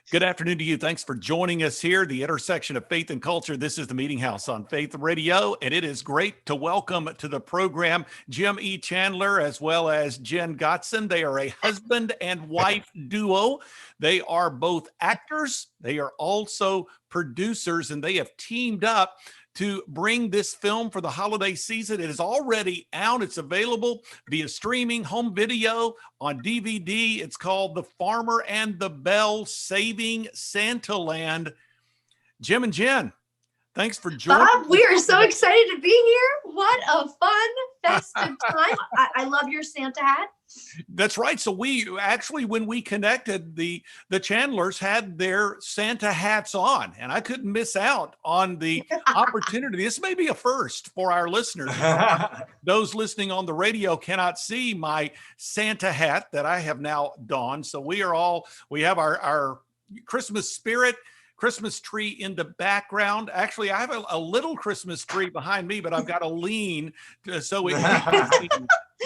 Good afternoon to you. Thanks for joining us here, the intersection of faith and culture. This is the Meeting House on Faith Radio, and it is great to welcome to the program Jim E. Chandler as well as Jenn Gotzon. They are a husband and wife duo. They are both actors. They are also producers, and they have teamed up to bring this film for the holiday season. It is already out. It's available via streaming, home video, on DVD. It's called The Farmer and the Belle, Saving Santaland. Jim and Jenn, thanks for joining. Bob, we are so excited to be here. What a fun, festive time. I love your Santa hat. That's right. So we actually, when we connected, the Chandlers had their Santa hats on, and I couldn't miss out on the opportunity. This may be a first for our listeners. Those listening on the radio cannot see my Santa hat that I have now donned. So we have our Christmas spirit, Christmas tree in the background. Actually, I have a little Christmas tree behind me, but I've got to lean so it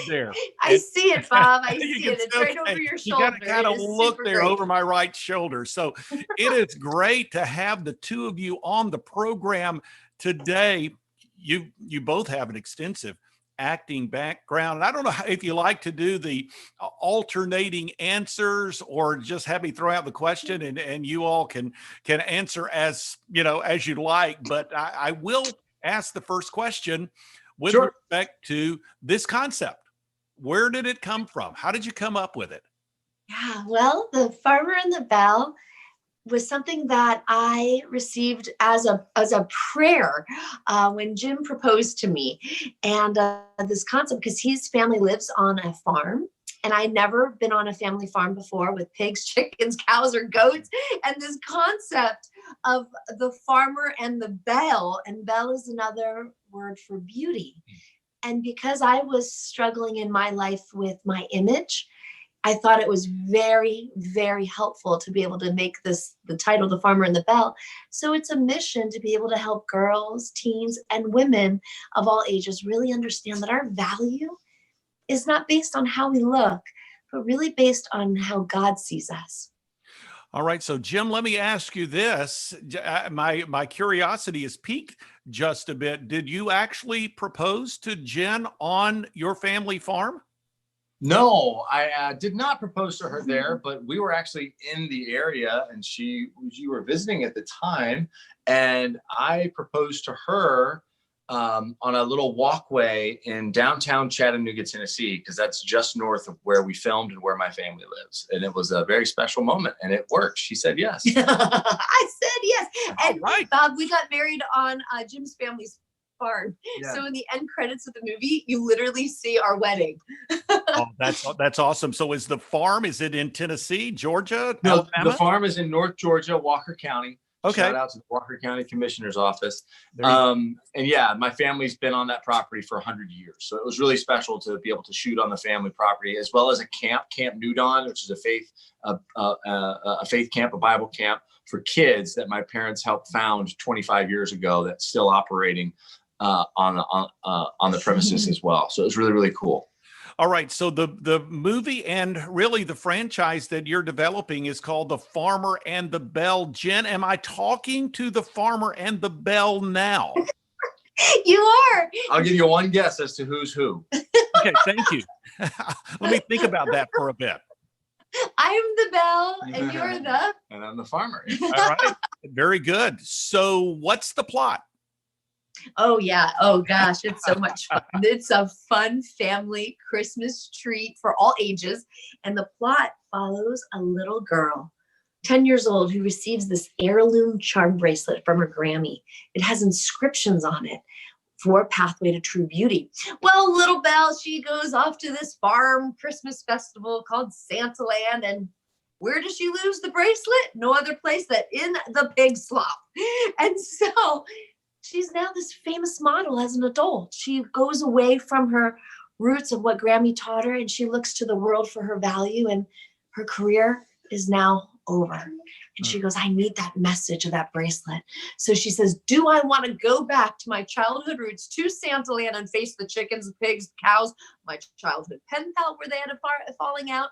there. I see it, Bob. I see it. It's okay. Right over your shoulder. You got to kind of look there great. over my right shoulder. So it is great to have the two of you on the program today. You both have an extensive acting background. And I don't know if you like to do the alternating answers or just have me throw out the question and you all can answer as you like. But I will ask the first question with respect to this concept. Where did it come from? How did you come up with it? Yeah, well, The Farmer and the Belle was something that I received as a prayer when Jim proposed to me. And this concept, because his family lives on a farm, and I'd never been on a family farm before with pigs, chickens, cows, or goats. And this concept of the farmer and the belle, and belle is another word for beauty. And because I was struggling in my life with my image, I thought it was very, very helpful to be able to make this the title, The Farmer and the Belle. So it's a mission to be able to help girls, teens, and women of all ages really understand that our value is not based on how we look, but really based on how God sees us. All right. So, Jim, let me ask you this. My curiosity is piqued just a bit. Did you actually propose to Jenn on your family farm? No, I did not propose to her there, but we were actually in the area and you were visiting at the time. And I proposed to her on a little walkway in downtown Chattanooga, Tennessee, because that's just north of where we filmed and where my family lives. And it was a very special moment and it worked. She said yes. I said yes. And right. Bob, we got married on Jim's family's farm. Yeah. So in the end credits of the movie, you literally see our wedding. Oh, that's awesome. So is it in Tennessee, Georgia, No, Alabama? The farm is in North Georgia, Walker County. Okay. Shout out to the Walker County Commissioner's Office. And yeah, my family's been on that property for 100 years. So it was really special to be able to shoot on the family property, as well as a camp, Camp Nudon, which is a faith camp, a Bible camp for kids that my parents helped found 25 years ago that's still operating on the premises as well. So it was really, really cool. All right. So the movie and really the franchise that you're developing is called The Farmer and the Belle. Jenn, am I talking to the Farmer and the Belle now? You are. I'll give you one guess as to who's who. Okay. Thank you. Let me think about that for a bit. I'm the Belle and you're the... And I'm the Farmer. All right. Very good. So what's the plot? Oh, yeah. Oh, gosh. It's so much fun. It's a fun family Christmas treat for all ages. And the plot follows a little girl, 10 years old, who receives this heirloom charm bracelet from her Grammy. It has inscriptions on it for Pathway to True Beauty. Well, little Belle, she goes off to this farm Christmas festival called Santaland. And where does she lose the bracelet? No other place than in the pig slop. And so... she's now this famous model as an adult. She goes away from her roots of what Grammy taught her, and she looks to the world for her value, and her career is now over. And she goes, I need that message of that bracelet. So she says, do I want to go back to my childhood roots to Santaland and face the chickens, pigs, cows, my childhood pen pal where they had a falling out?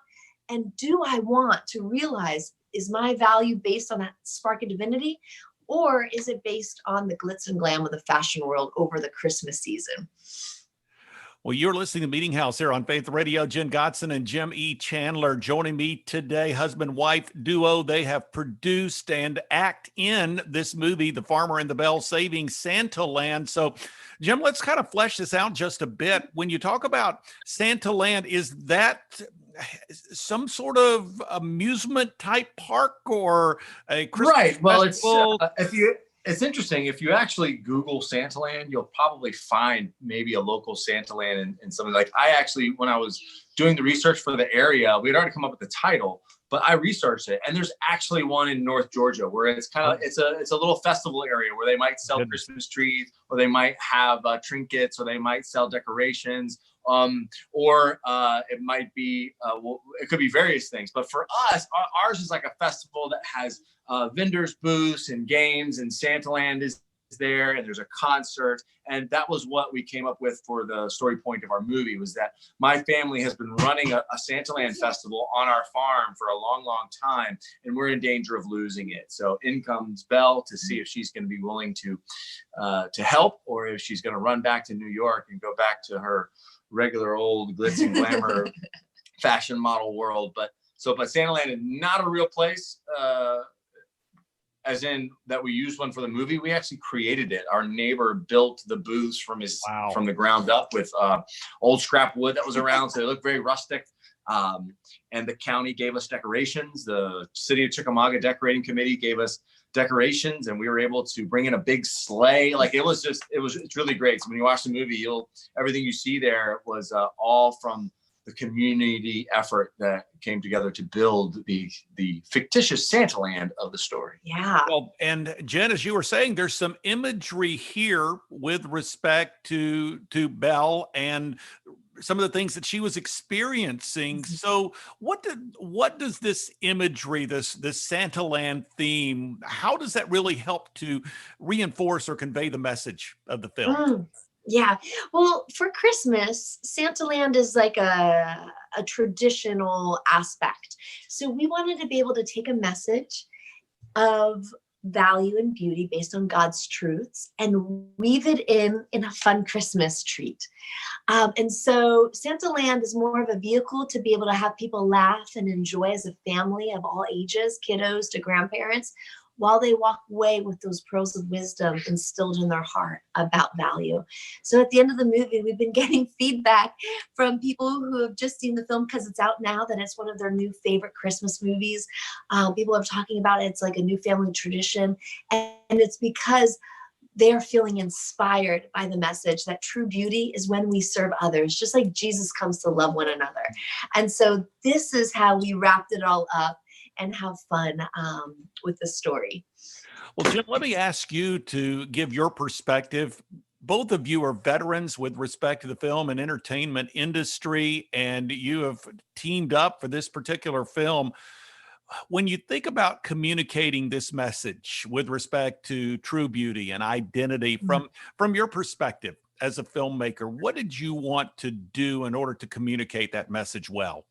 And do I want to realize is my value based on that spark of divinity? Or is it based on the glitz and glam of the fashion world over the Christmas season? Well, you're listening to Meeting House here on Faith Radio. Jenn Gotzon and Jim E. Chandler joining me today, husband-wife duo. They have produced and act in this movie, The Farmer and the Belle, Saving Santaland. So, Jim, let's kind of flesh this out just a bit. When you talk about Santaland, is that some sort of amusement type park or a Christmas Right. Well, festival? it's interesting. If you actually Google Santaland, you'll probably find maybe a local Santaland and something like. I actually, when I was doing the research for the area, we had already come up with the title, but I researched it, and there's actually one in North Georgia where it's kind of it's a little festival area where they might sell Christmas trees, or they might have trinkets, or they might sell decorations. Or it might be, it could be various things. But for us, ours is like a festival that has vendors booths and games, and Santaland is there, and there's a concert. And that was what we came up with for the story point of our movie, was that my family has been running a Santaland festival on our farm for a long, long time, and we're in danger of losing it. So in comes Belle to see if she's going to be willing to help, or if she's going to run back to New York and go back to her regular old glitz and glamour fashion model world. But Santaland is not a real place, as in that we used one for the movie. We actually created it. Our neighbor built the booths from the ground up with old scrap wood that was around, so they look very rustic. And the county gave us decorations. The city of Chickamauga decorating committee gave us decorations, and we were able to bring in a big sleigh. Like it's really great. So when you watch the movie, everything you see there was all from the community effort that came together to build the fictitious Santaland of the story. Yeah. Well, and Jenn, as you were saying, there's some imagery here with respect to Belle and some of the things that she was experiencing. So what does this imagery, this Santaland theme, how does that really help to reinforce or convey the message of the film? Yeah. Well, for Christmas, Santaland is like a traditional aspect. So we wanted to be able to take a message of value and beauty based on God's truths and weave it in a fun Christmas treat. And so Santaland is more of a vehicle to be able to have people laugh and enjoy as a family of all ages, kiddos to grandparents, while they walk away with those pearls of wisdom instilled in their heart about value. So at the end of the movie, we've been getting feedback from people who have just seen the film because it's out now, that it's one of their new favorite Christmas movies. People are talking about it. It's like a new family tradition. And it's because they're feeling inspired by the message that true beauty is when we serve others, just like Jesus comes to love one another. And so this is how we wrapped it all up and have fun with the story. Well, Jim, let me ask you to give your perspective. Both of you are veterans with respect to the film and entertainment industry, and you have teamed up for this particular film. When you think about communicating this message with respect to true beauty and identity from your perspective as a filmmaker, what did you want to do in order to communicate that message well?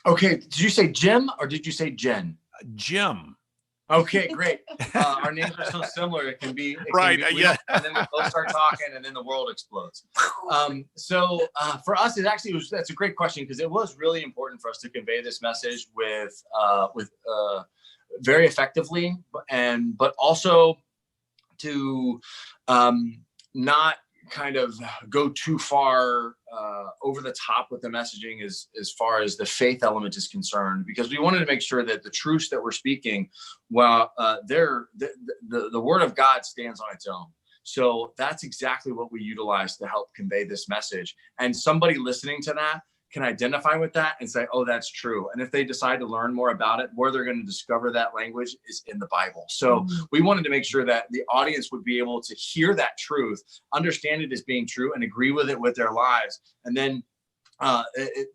Okay. Did you say Jim or did you say Jenn? Jim. Okay, great. Our names are so similar. It can be right. Yeah. And then we both start talking, and then the world explodes. So for us, that's a great question, because it was really important for us to convey this message with very effectively, but also to not kind of go too far over the top with the messaging as far as the faith element is concerned, because we wanted to make sure that the truths that we're speaking, the word of God stands on its own. So that's exactly what we utilize to help convey this message. And somebody listening to that can identify with that and say, oh, that's true. And if they decide to learn more about it, where they're going to discover that language is in the Bible. So we wanted to make sure that the audience would be able to hear that truth, understand it as being true, and agree with it with their lives. And then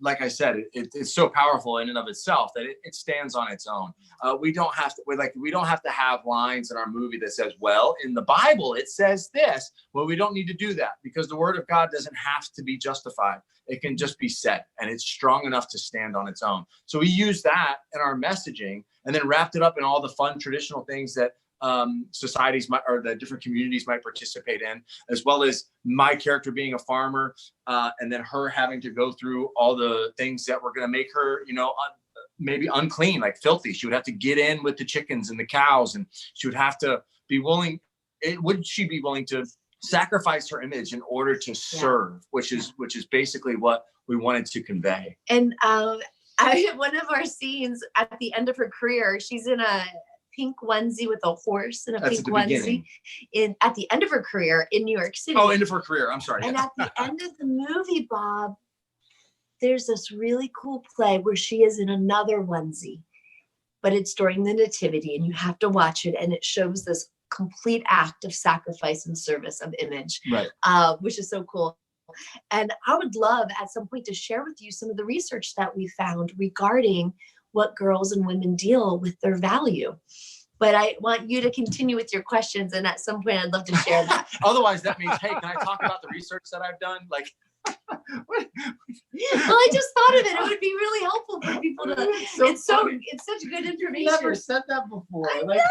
like I said, it's so powerful in and of itself that it stands on its own. We don't have to have lines in our movie that says, well, in the Bible, it says this. Well, we don't need to do that because the word of God doesn't have to be justified. It can just be said, and it's strong enough to stand on its own. So we use that in our messaging and then wrapped it up in all the fun traditional things that societies might, or the different communities might participate in, as well as my character being a farmer, and then her having to go through all the things that were going to make her, maybe unclean, like filthy. She would have to get in with the chickens and the cows, and she would have to be willing. Would she be willing to sacrifice her image in order to serve, which is basically what we wanted to convey. And one of our scenes at the end of her career, she's in a pink onesie with a horse and a pink onesie at the end of her career in New York City. Oh, end of her career. I'm sorry. And at the end of the movie, Bob, there's this really cool play where she is in another onesie, but it's during the Nativity, and you have to watch it. And it shows this complete act of sacrifice and service of image, right? Which is so cool. And I would love at some point to share with you some of the research that we found regarding what girls and women deal with their value. But I want you to continue with your questions, and at some point I'd love to share that. Otherwise, that means, hey, can I talk about the research that I've done? Like, well, I just thought of it. It would be really helpful for people to. It's such good information. You've never said that before. I know, it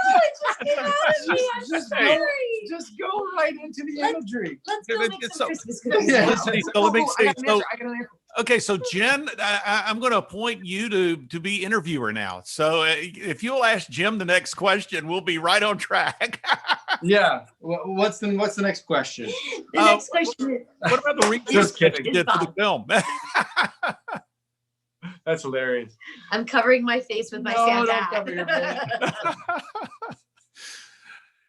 just came out of me. I'm sorry. Just go right into the imagery. Let's go make some Christmas cookies. Let me see. I got an answer. Okay, so Jenn, I'm going to appoint you to be interviewer now. So if you'll ask Jim the next question, we'll be right on track. Yeah. What's the next question? The next question is, what about the research that you did for the film? That's hilarious. I'm covering my face with my Santa don't hat. cover your face.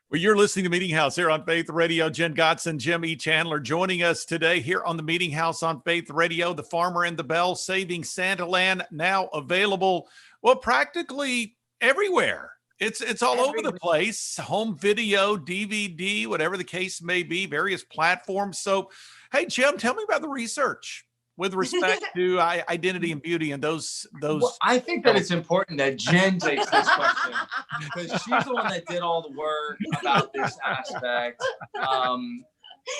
Well, you're listening to Meeting House here on Faith Radio. Jenn Gotzon, Jim E. Chandler joining us today here on the Meeting House on Faith Radio. The Farmer and the Belle, Saving Santaland, now available, well, practically everywhere. It's all over the place. Home video, DVD, whatever the case may be, various platforms. So, hey, Jim, tell me about the research with respect to identity and beauty and those. Well, I think that it's important that Jenn takes this question because she's the one that did all the work about this aspect.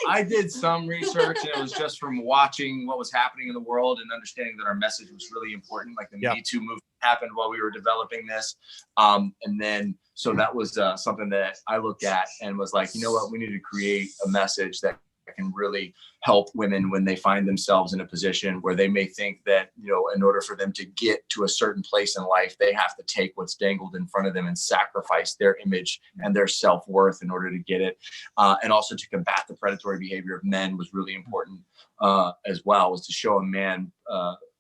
I did some research, and it was just from watching what was happening in the world and understanding that our message was really important. Like the Me Too movement happened while we were developing this. And then, so that was something that I looked at and was like, you know what, we need to create a message that can really help women when they find themselves in a position where they may think that, in order for them to get to a certain place in life, they have to take what's dangled in front of them and sacrifice their image and their self-worth in order to get it. And also to combat the predatory behavior of men was really important as well, was to show a man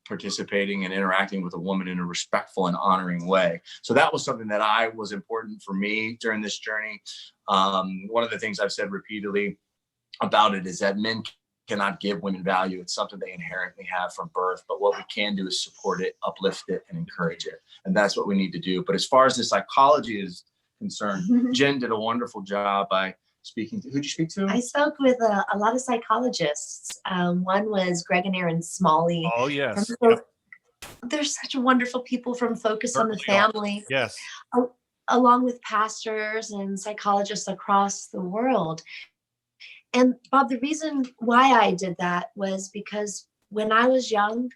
participating and interacting with a woman in a respectful and honoring way. So that was something that was important for me during this journey. One of the things I've said repeatedly about it is that men cannot give women value. It's something they inherently have from birth, but what we can do is support it, uplift it, and encourage it. And that's what we need to do. But as far as the psychology is concerned, Jenn did a wonderful job by speaking to, who'd you speak to? I spoke with a lot of psychologists. One was Greg and Erin Smalley. Oh, yes. They're such wonderful people from Focus on the Family. Yes. Along with pastors and psychologists across the world. And Bob, the reason why I did that was because when I was young,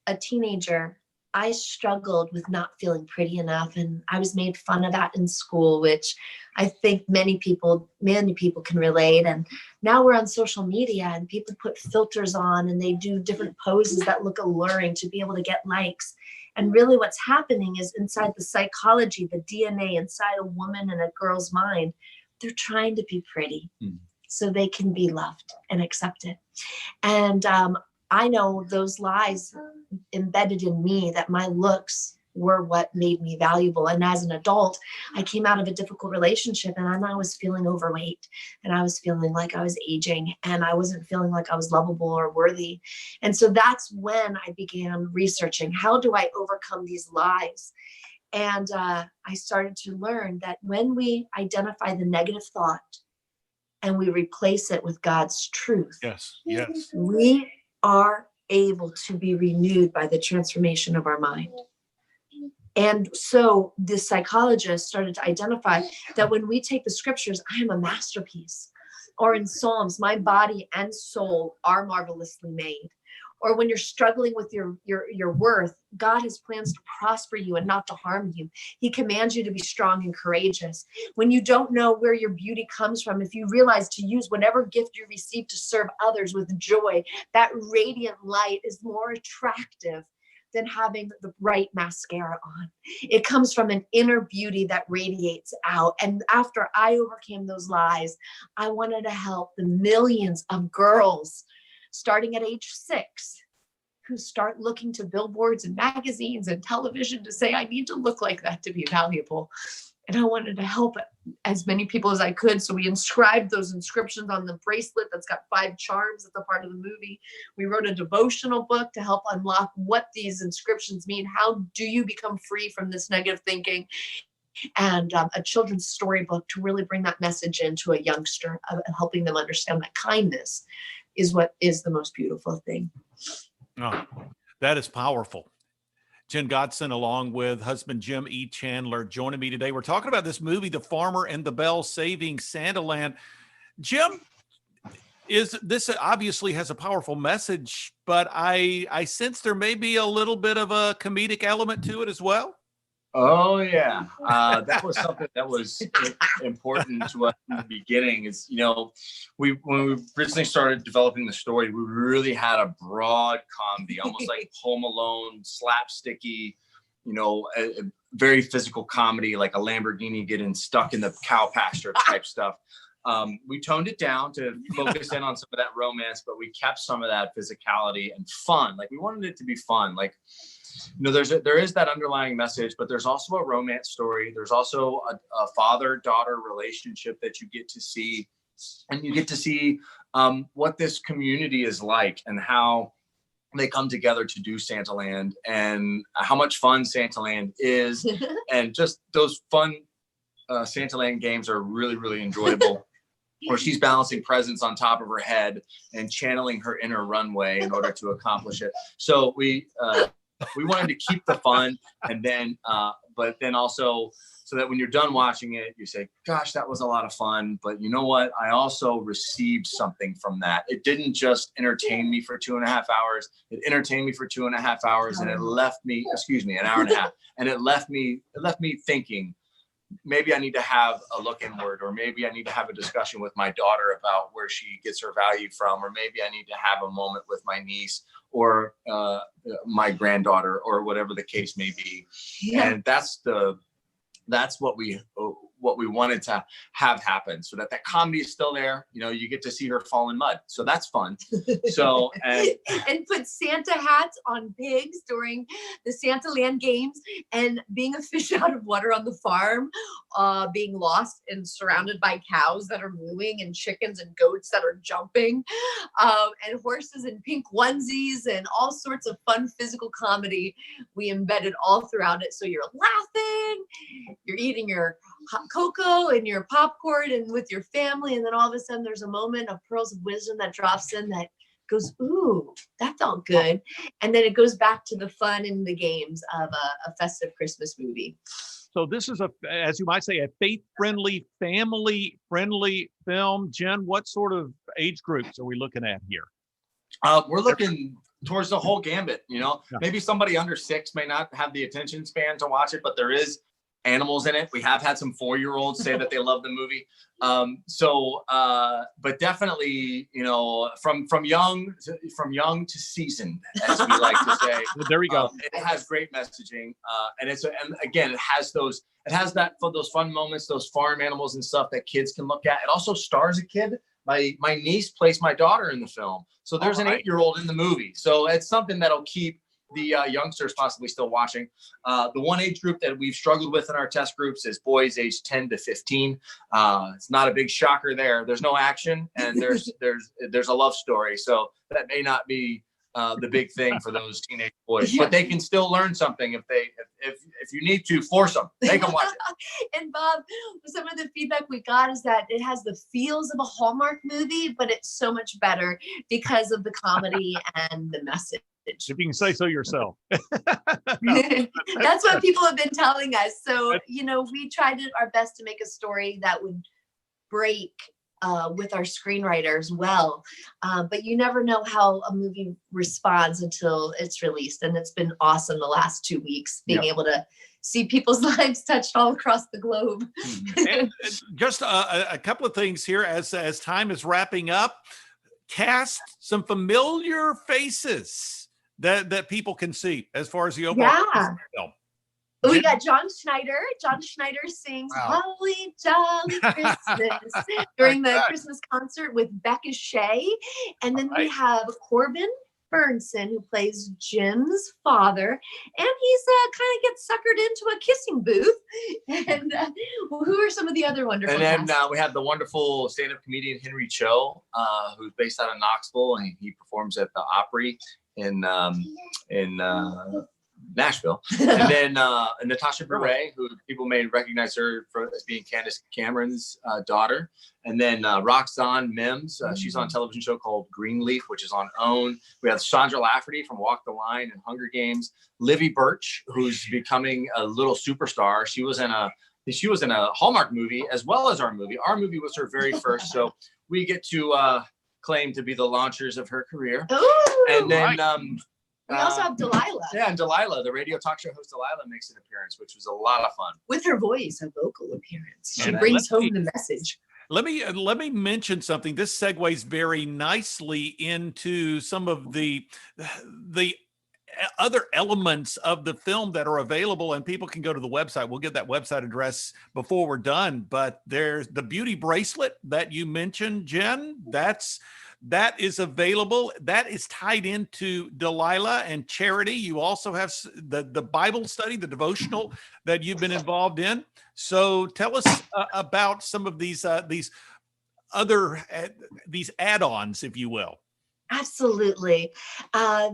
a teenager, I struggled with not feeling pretty enough. And I was made fun of that in school, which I think many people can relate. And now we're on social media and people put filters on and they do different poses that look alluring to be able to get likes. And really what's happening is inside the psychology, the DNA inside a woman and a girl's mind, they're trying to be pretty. So they can be loved and accepted. And I know those lies embedded in me that my looks were what made me valuable. And as an adult, I came out of a difficult relationship and I was feeling overweight and I was feeling like I was aging and I wasn't feeling like I was lovable or worthy. And so that's when I began researching, how do I overcome these lies? And I started to learn that when we identify the negative thought, and we replace it with God's truth. Yes. We are able to be renewed by the transformation of our mind. And so the psychologist started to identify that when we take the scriptures, I am a masterpiece. Or in Psalms, my body and soul are marvelously made. Or when you're struggling with your worth, God has plans to prosper you and not to harm you. He commands you to be strong and courageous. When you don't know where your beauty comes from, if you realize to use whatever gift you receive to serve others with joy, that radiant light is more attractive than having the bright mascara on. It comes from an inner beauty that radiates out. And after I overcame those lies, I wanted to help the millions of girls starting at age 6 who start looking to billboards and magazines and television to say, I need to look like that to be valuable. And I wanted to help as many people as I could. So we inscribed those inscriptions on the bracelet that's got 5 charms. That's a part of the movie. We wrote a devotional book to help unlock what these inscriptions mean. How do you become free from this negative thinking? And a children's storybook to really bring that message into a youngster, helping them understand that kindness is what is the most beautiful thing. Oh, that is powerful. Jenn Gotzon, along with husband Jim E. Chandler, joining me today. We're talking about this movie, The Farmer and the Belle, Saving Santaland. Jim, this obviously has a powerful message, but I sense there may be a little bit of a comedic element to it as well. Oh yeah, that was something that was important to us in the beginning. Is when we originally started developing the story, we really had a broad comedy, almost like Home Alone, slapsticky, a very physical comedy, like a Lamborghini getting stuck in the cow pasture type stuff. We toned it down to focus in on some of that romance, but we kept some of that physicality and fun. Like we wanted it to be fun, like. There is that underlying message, but there's also a romance story. There's also a father-daughter relationship that you get to see, and you get to see what this community is like and how they come together to do Santaland and how much fun Santaland is. And just those fun Santaland games are really, really enjoyable. Where she's balancing presents on top of her head and channeling her inner runway in order to accomplish it. So we wanted to keep the fun, and then, but then also so that when you're done watching it, you say, gosh, that was a lot of fun. But you know what? I also received something from that. It didn't just entertain me for 2.5 hours. It entertained me for 2.5 hours, and it left me, an hour and a half. And it left me thinking, maybe I need to have a look inward, or maybe I need to have a discussion with my daughter about where she gets her value from, or maybe I need to have a moment with my niece or my granddaughter, or whatever the case may be. Yeah. And that's what we wanted to have happen, so that comedy is still there. You get to see her fall in mud, so that's fun. So and put Santa hats on pigs during the Santaland games, and being a fish out of water on the farm, being lost and surrounded by cows that are mooing and chickens and goats that are jumping, and horses in pink onesies and all sorts of fun physical comedy. We embedded all throughout it, so you're laughing, you're eating your hot cocoa and your popcorn and with your family, and then all of a sudden there's a moment of pearls of wisdom that drops in that goes, ooh, that felt good. And then it goes back to the fun and the games of a festive Christmas movie. So this is as you might say, a faith-friendly, family-friendly film. Jenn, what sort of age groups are we looking at here? We're looking towards the whole gambit. Maybe somebody under 6 may not have the attention span to watch it, but there is animals in it. We have had some 4-year-olds say that they love the movie. But definitely, from young to seasoned, as we like to say. There we go. It has great messaging, and again, it has those fun moments, those farm animals and stuff that kids can look at. It also stars a kid. My niece plays my daughter in the film, so there's an 8-year-old in the movie. So it's something that'll keep the youngsters possibly still watching. The one age group that we've struggled with in our test groups is boys aged 10 to 15. It's not a big shocker there. There's no action, and there's a love story. So that may not be the big thing for those teenage boys. Yeah. But they can still learn something if you need to force them. Make them watch it. And Bob, some of the feedback we got is that it has the feels of a Hallmark movie, but it's so much better because of the comedy and the message. If you can say so yourself. That's what people have been telling us. So, we tried our best to make a story that would break with our screenwriters well. But you never know how a movie responds until it's released. And it's been awesome the last 2 weeks, being able to see people's lives touched all across the globe. And just a couple of things here as time is wrapping up. Cast some familiar faces that people can see as far as the overall film. We got John Schneider. John Schneider sings Holly Jolly Christmas during the Christmas concert with Becca Shea. And then we have Corbin Burnson, who plays Jim's father. And he's kind of gets suckered into a kissing booth. And who are some of the other wonderful And then we have the wonderful stand-up comedian Henry Cho, who's based out of Knoxville, and he performs at the Opry in Nashville. And then Natasha Bure, who people may recognize her as being Candace Cameron's daughter. And then Roxanne Mims, she's on a television show called Greenleaf, which is on OWN. We have Chandler Lafferty from Walk the Line and Hunger Games. Livy Birch, who's becoming a little superstar. She was in a Hallmark movie as well as our movie. Our movie was her very first, so we get to claim to be the launchers of her career. Ooh, and then we also have Delilah. Yeah, and Delilah, the radio talk show host Delilah, makes an appearance, which was a lot of fun. With her voice, her vocal appearance. She And brings home the message. Let me mention something. This segues very nicely into some of the other elements of the film that are available, and people can go to the website. We'll get that website address before we're done, but there's the beauty bracelet that you mentioned, Jenn. That is available. That is tied into Delilah and Charity. You also have the Bible study, the devotional that you've been involved in. So tell us about some of these other these add-ons, if you will. Absolutely.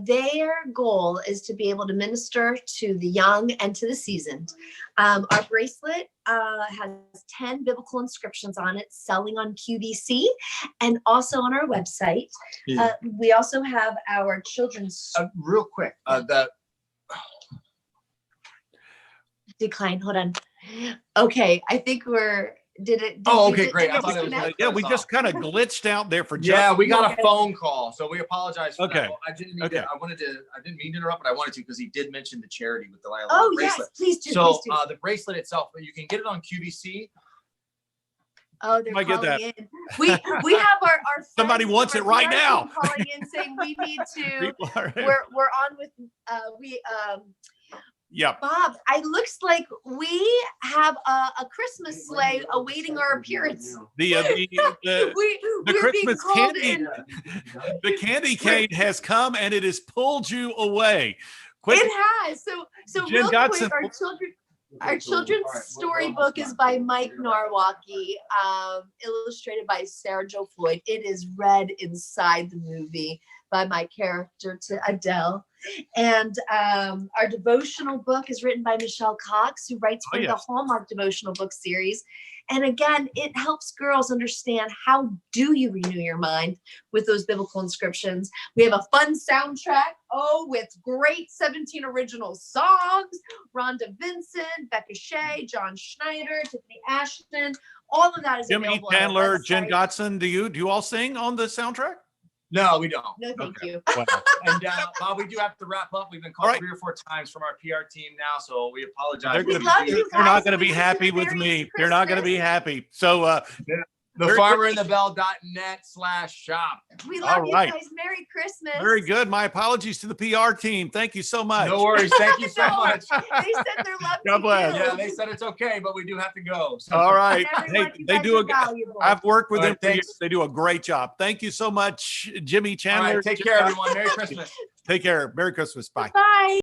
Their goal is to be able to minister to the young and to the seasoned. Our bracelet has 10 biblical inscriptions on it, selling on QVC and also on our website. We also have our children's... real quick, Decline, hold on. Okay, I think we're... okay, great. I thought it was we just kind of glitched out there for just. Yeah, we got a phone call, so we apologize for that. I didn't mean to. I didn't mean to interrupt, but I wanted to because he did mention the charity with the Delilah yes, bracelet. please do. So please do. the bracelet itself, you can get it on QVC. Oh, they're I get calling that. in. We have our Somebody friends wants from it our right PR now. team calling in saying we need to. We're on with Yeah. Bob, it looks like we have a Christmas sleigh awaiting our appearance. The We're being Christmas called candy, in. the candy cane has come and it has pulled you away. Quick, It has. So Jenn real Gotzon. quick, our children's storybook is by Mike Narwaki, illustrated by Sarah Jo Floyd. It is read inside the movie by my character to Adele. And our devotional book is written by Michelle Cox, who writes for the Hallmark devotional book series. And again, it helps girls understand how do you renew your mind with those biblical inscriptions. We have a fun soundtrack, with great 17 original songs. Rhonda Vincent, Becca Shea, John Schneider, Tiffany Ashton. All of that is Jimmy available on our Chandler, website. Jenn Gotzon. Do you all sing on the soundtrack? No, we don't. No, thank you. Wow. And Bob, we do have to wrap up. We've been called 3 or 4 times from our PR team now, so we apologize. They're not going to be happy with me. They're not going to be happy. So thefarmerinthebell.net/shop. We love All you right. guys. Merry Christmas. very good. My apologies to the PR team. Thank you so much. No worries. Thank you so No, much. They said their love God to bless. you. Yeah, they said it's okay, but we do have to go. So. All right. And everyone, Hey, you they guys do are a. valuable. I've worked with All them right, for years. thanks. They do a great job. Thank you so much, Jimmy All Chandler. right, take care, everyone. Merry Christmas. Take care. Merry Christmas. Bye. Bye.